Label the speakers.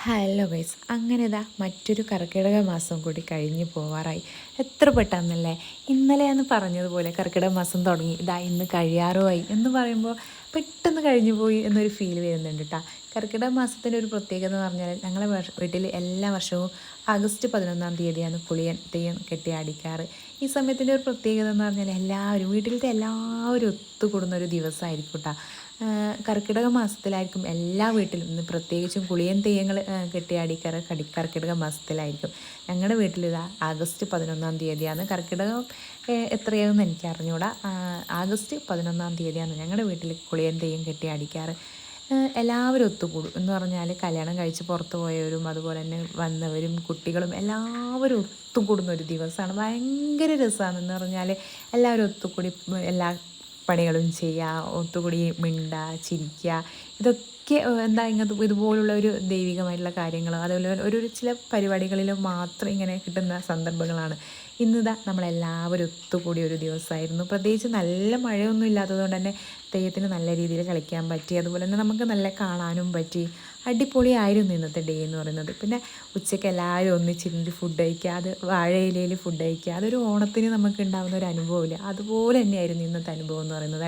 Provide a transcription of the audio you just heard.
Speaker 1: Hello guys, അങ്ങനെ ഇതാ മറ്റൊരു കർക്കിടക മാസം കൂടി കഴിഞ്ഞ് പോവാറായി. എത്ര പെട്ടെന്നല്ലേ. ഇന്നലെയാണ് പറഞ്ഞതുപോലെ കർക്കിടക മാസം തുടങ്ങി, ഇതാ ഇന്ന് കഴിയാറുമായി എന്ന് പറയുമ്പോൾ പെട്ടെന്ന് കഴിഞ്ഞു പോയി എന്നൊരു ഫീൽ വരുന്നുണ്ട് കേട്ടോ. കർക്കിടക മാസത്തിൻ്റെ ഒരു പ്രത്യേകത എന്ന് പറഞ്ഞാൽ ഞങ്ങളെ വീട്ടിൽ എല്ലാ വർഷവും ആഗസ്റ്റ് 11-ാം തീയതിയാണ് പുളിയൻ തെയ്യം കെട്ടിയാടിക്കാറ്. ഈ സമയത്തിൻ്റെ ഒരു പ്രത്യേകത എന്ന് പറഞ്ഞാൽ വീട്ടിലത്തെ എല്ലാവരും ഒത്തുകൂടുന്ന ഒരു ദിവസമായിരിക്കും കേട്ടോ. കർക്കിടക മാസത്തിലായിരിക്കും എല്ലാ വീട്ടിലും, ഇന്ന് പ്രത്യേകിച്ചും പുളിയൻ തെയ്യങ്ങൾ കെട്ടിയാടിക്കാറ് കർക്കിടക മാസത്തിലായിരിക്കും. ഞങ്ങളുടെ വീട്ടിലിതാ ആഗസ്റ്റ് 11-ാം തീയതിയാണ്. കർക്കിടകം എത്രയാണെന്ന് എനിക്ക് അറിഞ്ഞുകൂടാ. ആഗസ്റ്റ് 11-ാം തീയതിയാണ് ഞങ്ങളുടെ വീട്ടിൽ പുളിയൻ തെയ്യം കെട്ടിയാടിക്കാറ്. എല്ലാവരും ഒത്തുകൂടും എന്ന് പറഞ്ഞാൽ കല്യാണം കഴിച്ച് പുറത്ത് പോയവരും അതുപോലെ തന്നെ വന്നവരും കുട്ടികളും എല്ലാവരും ഒത്തുകൂടുന്ന ഒരു ദിവസമാണ്. ഭയങ്കര രസമാണെന്ന് പറഞ്ഞാൽ എല്ലാവരും ഒത്തുകൂടി എല്ലാ പണികളും ചെയ്യുക, ഒത്തുകൂടി മിണ്ടുക, ചിരിക്കുക, ഇതൊക്കെ എന്താ ഇതുപോലുള്ള ഒരു ദൈവികമായിട്ടുള്ള കാര്യങ്ങൾ അതുപോലെ ഒരു ചില പരിപാടികളിൽ മാത്രം ഇങ്ങനെ കിട്ടുന്ന സന്ദർഭങ്ങളാണ്. ഇന്നിതാ നമ്മളെല്ലാവരും ഒത്തുകൂടിയ ഒരു ദിവസമായിരുന്നു. പ്രത്യേകിച്ച് നല്ല മഴയൊന്നും ഇല്ലാത്തതുകൊണ്ട് തന്നെ തെയ്യത്തിന് നല്ല രീതിയിൽ കളിക്കാൻ പറ്റി, അതുപോലെ തന്നെ നമുക്ക് നല്ല കാണാനും പറ്റി. അടിപൊളിയായിരുന്നു ഇന്നത്തെ ഡേ എന്ന് പറയുന്നത്. പിന്നെ ഉച്ചയ്ക്ക് എല്ലാവരും ഒന്നിച്ചിരുന്ന് ഫുഡ് കഴിക്കുക, അത് വാഴയിലയിൽ ഫുഡ് കഴിക്കുക, അതൊരു ഓണത്തിന് നമുക്ക് ഉണ്ടാകുന്ന ഒരു അനുഭവമില്ല, അതുപോലെ തന്നെയായിരുന്നു ഇന്നത്തെ അനുഭവം എന്ന് പറയുന്നത്.